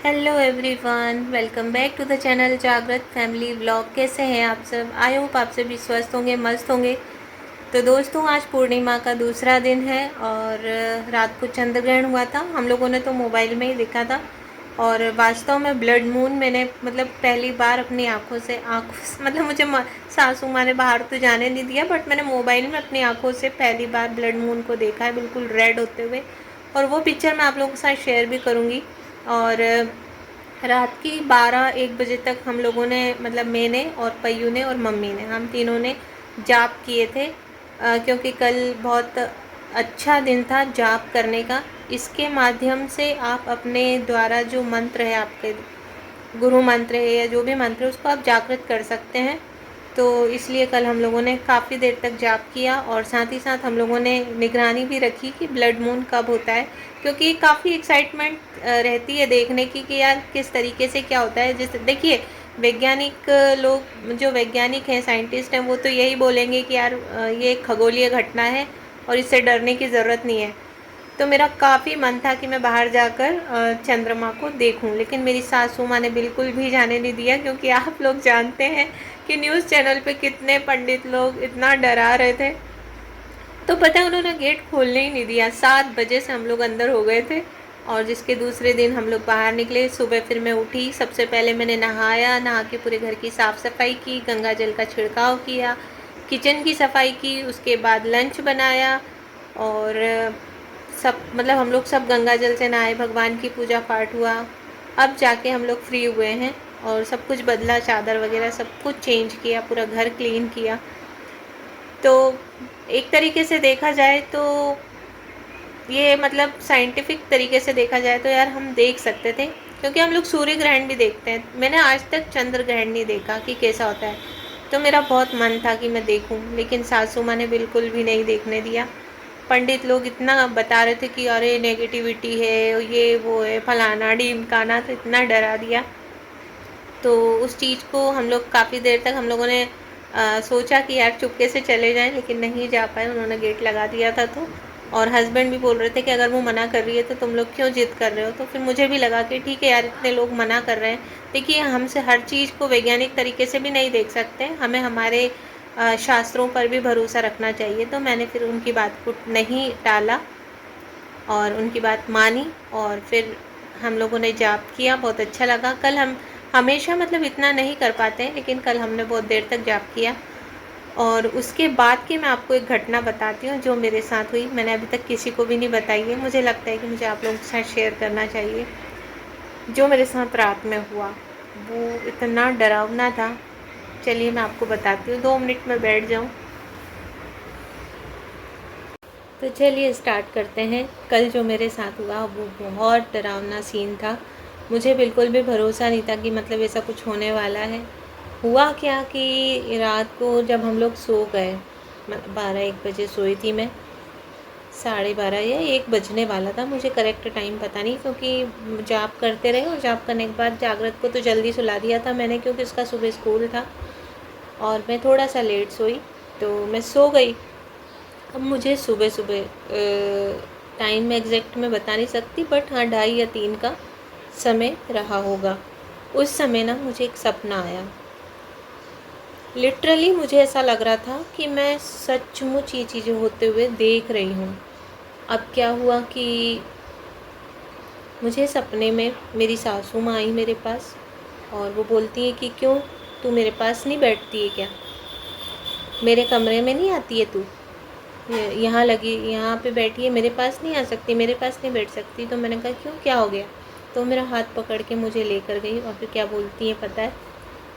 Hello everyone, welcome back to the channel Jagrit family vlog. कैसे हैं आप सब? आई होप आप सभी स्वस्थ होंगे, मस्त होंगे। तो दोस्तों, आज पूर्णिमा का दूसरा दिन है और रात को चंद्र ग्रहण हुआ था। हम लोगों ने तो मोबाइल में ही देखा था और वास्तव में ब्लड मून मैंने पहली बार अपनी आँखों से मतलब मुझे सासू माँ ने बाहर तो जाने नहीं दिया, बट मैंने मोबाइल में अपनी आँखों से पहली बार ब्लड मून को देखा है, बिल्कुल रेड होते हुए। और वो पिक्चर मैं आप लोगों के साथ शेयर भी करूँगी। और रात की 12-1 बजे तक हम लोगों ने मैंने और पय्यू ने और मम्मी ने, हम तीनों ने जाप किए थे, क्योंकि कल बहुत अच्छा दिन था जाप करने का। इसके माध्यम से आप अपने द्वारा जो मंत्र है, आपके गुरु मंत्र है या जो भी मंत्र है, उसको आप जागृत कर सकते हैं। तो इसलिए कल हम लोगों ने काफ़ी देर तक जाप किया और साथ ही साथ हम लोगों ने निगरानी भी रखी कि ब्लड मून कब होता है, क्योंकि काफ़ी एक्साइटमेंट रहती है देखने की कि यार किस तरीके से क्या होता है। जैसे देखिए, वैज्ञानिक लोग, जो वैज्ञानिक हैं, साइंटिस्ट हैं, वो तो यही बोलेंगे कि यार ये एक खगोलीय घटना है और इससे डरने की ज़रूरत नहीं है। तो मेरा काफ़ी मन था कि मैं बाहर जाकर चंद्रमा को देखूं, लेकिन मेरी सासू माँ ने बिल्कुल भी जाने नहीं दिया, क्योंकि आप लोग जानते हैं कि न्यूज़ चैनल पे कितने पंडित लोग इतना डरा रहे थे। तो पता है, उन्होंने गेट खोलने ही नहीं दिया। 7 बजे से हम लोग अंदर हो गए थे और जिसके दूसरे दिन हम लोग बाहर निकले। सुबह फिर मैं उठी, सबसे पहले मैंने नहाया, नहा के पूरे घर की साफ़ सफाई की, गंगा जल का छिड़काव किया, किचन की सफाई की, उसके बाद लंच बनाया और सब हम लोग सब गंगा जल से नहाए, भगवान की पूजा पाठ हुआ। अब जाके हम लोग फ्री हुए हैं और सब कुछ बदला, चादर वगैरह सब कुछ चेंज किया, पूरा घर क्लीन किया। तो एक तरीके से देखा जाए तो ये साइंटिफिक तरीके से देखा जाए तो यार हम देख सकते थे, क्योंकि हम लोग सूर्य ग्रहण भी देखते हैं। मैंने आज तक चंद्र ग्रहण नहीं देखा कि कैसा होता है, तो मेरा बहुत मन था कि मैं देखूं, लेकिन सासू माँ ने बिल्कुल भी नहीं देखने दिया। पंडित लोग इतना बता रहे थे कि अरे नेगेटिविटी है, ये वो है, फलाना ढीमकाना, तो इतना डरा दिया। तो उस चीज़ को हम लोग काफ़ी देर तक हम लोगों ने सोचा कि यार चुपके से चले जाएं, लेकिन नहीं जा पाए, उन्होंने गेट लगा दिया था। तो और हस्बैंड भी बोल रहे थे कि अगर वो मना कर रही है तो तुम लोग क्यों जिद कर रहे हो। तो फिर मुझे भी लगा कि ठीक है यार, इतने लोग मना कर रहे हैं। देखिए, हमसे हर चीज़ को वैज्ञानिक तरीके से भी नहीं देख सकते, हमें हमारे शास्त्रों पर भी भरोसा रखना चाहिए। तो मैंने फिर उनकी बात को नहीं टाला और उनकी बात मानी और फिर हम लोगों ने जाप किया। बहुत अच्छा लगा। कल हम हमेशा इतना नहीं कर पाते हैं, लेकिन कल हमने बहुत देर तक जाप किया। और उसके बाद की मैं आपको एक घटना बताती हूँ जो मेरे साथ हुई। मैंने अभी तक किसी को भी नहीं बताई है, मुझे लगता है कि मुझे आप लोगों के साथ शेयर करना चाहिए। जो मेरे साथ रात में हुआ वो इतना डरावना था। चलिए मैं आपको बताती हूँ, 2 मिनट में बैठ जाऊँ। तो चलिए स्टार्ट करते हैं। कल जो मेरे साथ हुआ वो बहुत डरावना सीन था। मुझे बिल्कुल भी भरोसा नहीं था कि ऐसा कुछ होने वाला है। हुआ क्या कि रात को जब हम लोग सो गए, 12-1 बजे सोई थी मैं, 12:30 या 1 बजने वाला था, मुझे करेक्ट टाइम पता नहीं, क्योंकि जाप करते रहे और जाप करने के बाद जागृत को तो जल्दी सुला दिया था मैंने, क्योंकि उसका सुबह स्कूल था और मैं थोड़ा सा लेट सोई, तो मैं सो गई। अब मुझे सुबह सुबह टाइम में एग्जैक्ट मैं बता नहीं सकती, बट हाँ 2:30 या 3 का समय रहा होगा। उस समय ना मुझे एक सपना आया। लिटरली मुझे ऐसा लग रहा था कि मैं सचमुच ये चीज़ें होते हुए देख रही हूँ। अब क्या हुआ कि मुझे सपने में मेरी सासू माँ आई मेरे पास और वो बोलती है कि क्यों तू मेरे पास नहीं बैठती है क्या, मेरे कमरे में नहीं आती है तू, यहाँ लगी, यहाँ पे बैठी है, मेरे पास नहीं आ सकती, मेरे पास नहीं बैठ सकती। तो मैंने कहा क्यों, क्या हो गया। तो मेरा हाथ पकड़ के मुझे लेकर गई और फिर क्या बोलती हैं पता है,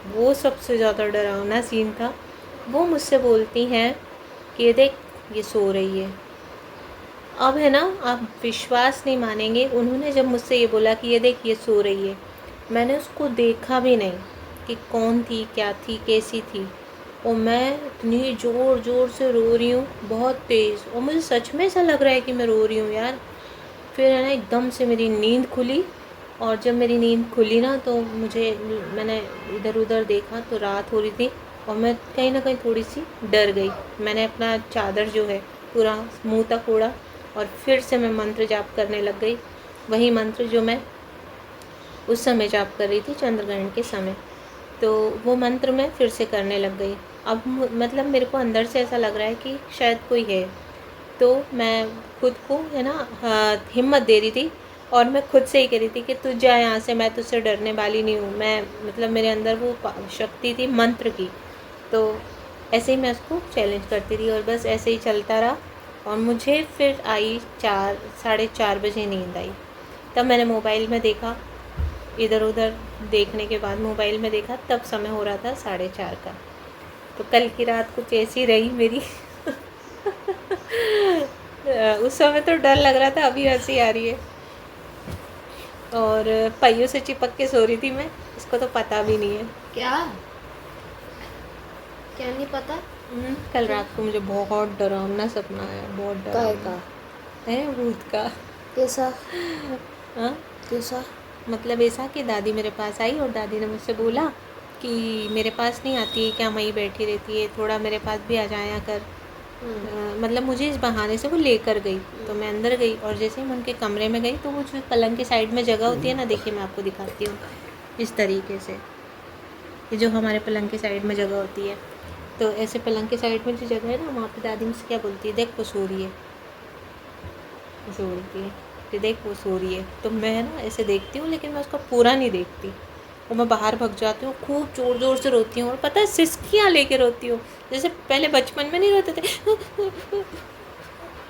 वो सबसे ज़्यादा डरावना सीन था। वो मुझसे बोलती हैं कि ये देख, ये सो रही है। अब है ना, आप विश्वास नहीं मानेंगे, उन्होंने जब मुझसे ये बोला कि ये देख ये सो रही है, मैंने उसको देखा भी नहीं कि कौन थी, क्या थी, कैसी थी। और मैं इतनी ज़ोर ज़ोर से रो रही हूँ, बहुत तेज़, और मुझे सच में ऐसा लग रहा है कि मैं रो रही हूँ यार। फिर है ना, एकदम से मेरी नींद खुली और जब मेरी नींद खुली ना तो मैंने इधर उधर देखा तो रात हो रही थी और मैं कहीं ना कहीं थोड़ी सी डर गई। मैंने अपना चादर जो है पूरा मुंह तक ओढ़ा और फिर से मैं मंत्र जाप करने लग गई, वही मंत्र जो मैं उस समय जाप कर रही थी चंद्रग्रहण के समय। तो वो मंत्र मैं फिर से करने लग गई। अब मतलब मेरे को अंदर से ऐसा लग रहा है कि शायद कोई है, तो मैं खुद को है ना हिम्मत दे रही थी और मैं खुद से ही कह रही थी कि तू जा यहाँ से, मैं तुझसे डरने वाली नहीं हूँ। मैं मतलब मेरे अंदर वो शक्ति थी मंत्र की, तो ऐसे ही मैं उसको चैलेंज करती रही और बस ऐसे ही चलता रहा। और मुझे फिर आई 4 साढ़े 4 बजे नींद आई। तब मैंने मोबाइल में देखा, इधर उधर देखने के बाद मोबाइल में देखा, तब समय हो रहा था 4:30 का। तो कल की रात कुछ ऐसी रही मेरी उस समय तो डर लग रहा था, अभी हंसी आ रही है। और पहियों से चिपक के सो रही थी मैं, इसको तो पता भी नहीं है। क्या क्या नहीं पता? कल रात को मुझे बहुत डरावना सपना आया, बहुत डरावना है, भूत का। कैसा? हाँ, कैसा? मतलब ऐसा कि दादी मेरे पास आई और दादी ने मुझसे बोला कि मेरे पास नहीं आती है क्या, वहीं बैठी रहती है, थोड़ा मेरे पास भी आ जाया कर। मतलब मुझे इस बहाने से वो लेकर गई। तो मैं अंदर गई और जैसे ही मैं उनके कमरे में गई तो वो जो पलंग के साइड में जगह होती है ना, देखिए मैं आपको दिखाती हूँ इस तरीके से, ये जो हमारे पलंग के साइड में जगह होती है, तो ऐसे पलंग के साइड में जो जगह है ना, वहाँ पे दादी मुझसे क्या बोलती है, देख वो सो रही है, ऐसे बोलती है कि देख वो सो रही है। तो मैं ना ऐसे देखती हूँ, लेकिन मैं उसका पूरा नहीं देखती और मैं बाहर भग जाती हूँ, खूब ज़ोर ज़ोर से रोती हूँ और पता है सिसकियाँ लेके रोती हूँ, जैसे पहले बचपन में नहीं रोते थे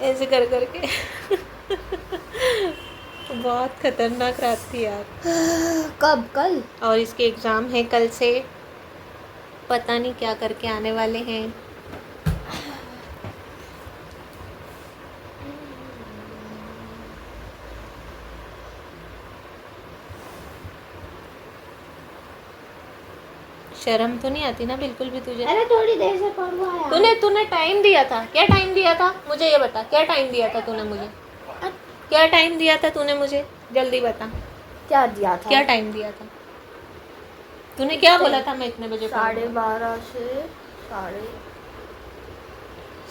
ऐसे कर करके बहुत खतरनाक रात थी यार। कब? कल? और इसके एग्ज़ाम है कल से, पता नहीं क्या करके आने वाले हैं। शर्म तो नहीं आती ना बिल्कुल भी तुझे? अरे थोड़ी देर से पढ़ूंगा यार। तूने टाइम दिया था, क्या टाइम दिया था मुझे, ये बता, क्या टाइम दिया था तूने मुझे, क्या टाइम दिया था तूने मुझे, जल्दी बता, क्या दिया था? क्या टाइम दिया था तूने, क्या बोला था मैं इतने बजे पढ़ूंगा? 12:30 से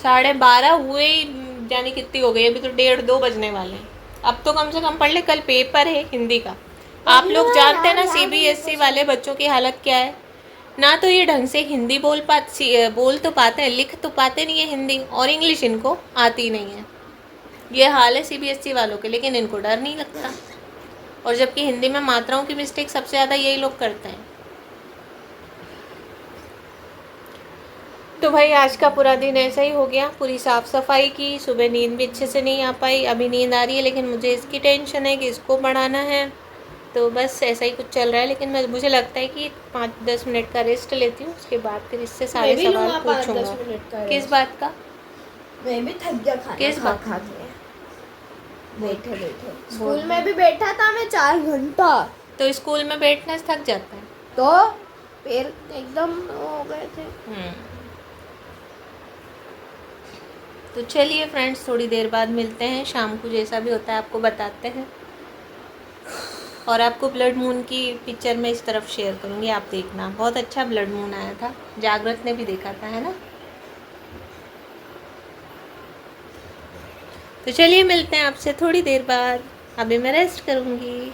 12:30 हुए ही, जाने कितनी हो गई, अभी तो 1:30-2 बजने वाले हैं। अब तो कम से कम पढ़ ले, कल पेपर है हिंदी का। आप लोग जानते हैं ना CBSE वाले बच्चों की हालत क्या है, ना तो ये ढंग से हिंदी बोल तो पाते हैं, लिख तो पाते नहीं है हिंदी, और इंग्लिश इनको आती नहीं है। ये हाल है CBSE वालों के, लेकिन इनको डर नहीं लगता, और जबकि हिंदी में मात्राओं की मिस्टेक सबसे ज़्यादा यही लोग करते हैं। तो भाई आज का पूरा दिन ऐसा ही हो गया, पूरी साफ़ सफाई की, सुबह नींद भी अच्छे से नहीं आ पाई, अभी नींद आ रही है, लेकिन मुझे इसकी टेंशन है कि इसको पढ़ाना है, तो बस ऐसा ही कुछ चल रहा है। लेकिन मुझे लगता है कि 5-10 मिनट का रेस्ट लेती हूँ, उसके बाद फिर इससे सारे सवाल पूछूंगा। किस बात का? मैं भी थक गया खाना किस खा बात खा के। बैठे स्कूल में भी बैठा था मैं 4 घंटा। तो स्कूल में बैठने से थक जाता है, तो पैर एकदम हो गए थे। तो चलिए फ्रेंड्स, थोड़ी देर बाद मिलते हैं, शाम को जैसा भी होता है आपको बताते हैं, और आपको ब्लड मून की पिक्चर मैं इस तरफ शेयर करूँगी, आप देखना, बहुत अच्छा ब्लड मून आया था, जागृत ने भी देखा था, है ना। तो चलिए मिलते हैं आपसे थोड़ी देर बाद, अभी मैं रेस्ट करूँगी।